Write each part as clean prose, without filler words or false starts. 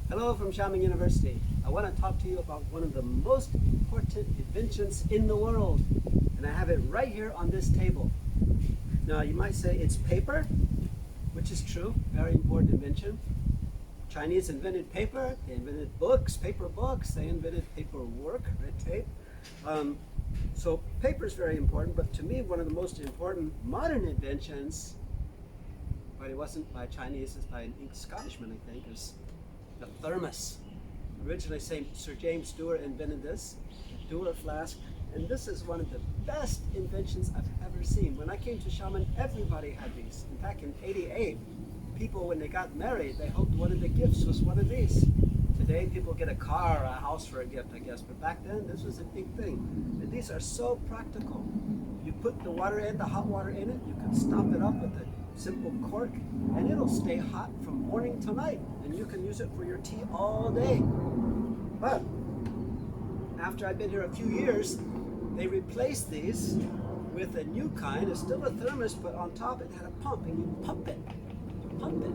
Hello from Xiamen University. I want to talk to you about one of the most important inventions in the world. And I have it right here on this table. Now you might say it's paper, which is true, very important invention. Chinese invented paper, they invented books, paper books, they invented paperwork, red tape. So paper is very important, but to me one of the most important modern inventions, but it wasn't by Chinese, it's by an Scottishman I think, is the thermos. Originally Sir James Dewar invented this, the Dewar flask, and this is one of the best inventions I've ever seen. When I came to Xiamen, everybody had these. In fact, in '88, people, when they got married, they hoped one of the gifts was one of these. Today, people get a car or a house for a gift, I guess, but back then, this was a big thing. And these are so practical. You put the water in, the hot water in it, you can stop it up with a simple cork, and it'll stay hot from morning till night, and you can use it for your tea all day. But after I've been here a few years, they replaced these with a new kind. It's still a thermos, but on top it had a pump, and you pump it. You pump it.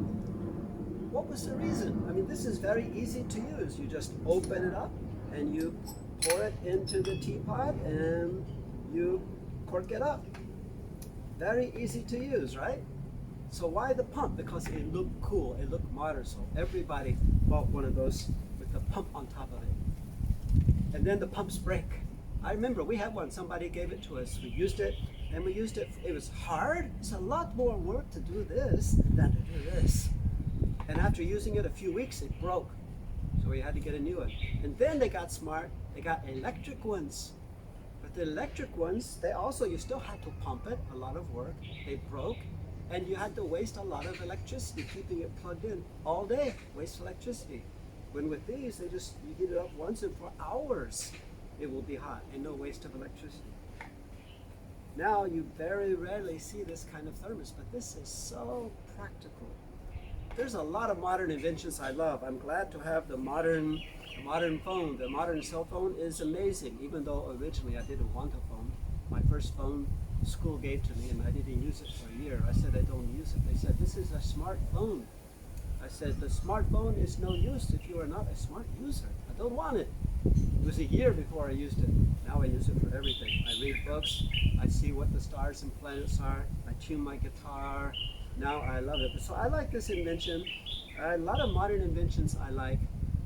What was the reason? I mean, this is very easy to use. You just open it up, and you pour it into the teapot, and you cork it up. Very easy to use, right? So why the pump? Because it looked cool, it looked modern, so everybody bought one of those with the pump on top of it. And then the pumps break. I remember we had one, somebody gave it to us, we used it, and we used it, it was hard. It's a lot more work to do this than to do this. And after using it a few weeks, it broke. So we had to get a new one. And then they got smart, they got electric ones. But the electric ones, you still had to pump it, a lot of work, they broke. And you had to waste a lot of electricity keeping it plugged in all day, waste electricity. When with these, you heat it up once and for hours it will be hot and no waste of electricity. Now you very rarely see this kind of thermos, but this is so practical. There's a lot of modern inventions I love. I'm glad to have the modern phone. The modern cell phone is amazing, even though originally I didn't want a phone. My first phone school gave to me and I didn't use it for a year. I said I don't use it. They said this is a smartphone. I said the smartphone is no use if you are not a smart user. I don't want it. It was a year before I used it. Now I use it for everything. I read books, I see what the stars and planets are, I tune my guitar. Now I love it. So I like this invention. A lot of modern inventions I like,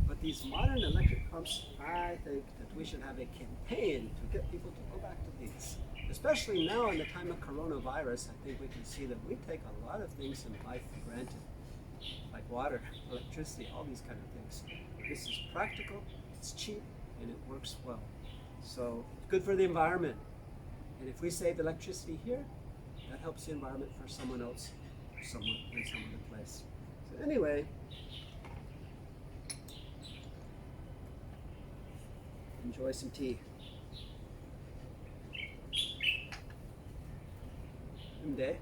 but these modern electric pumps, I think that we should have a campaign to get people to go back to these. Especially now in the time of coronavirus, I think we can see that we take a lot of things in life for granted, like water, electricity, all these kind of things. This is practical, it's cheap, and it works well. So it's good for the environment. And if we save electricity here, that helps the environment for someone else, in some other place. So anyway, enjoy some tea. Day.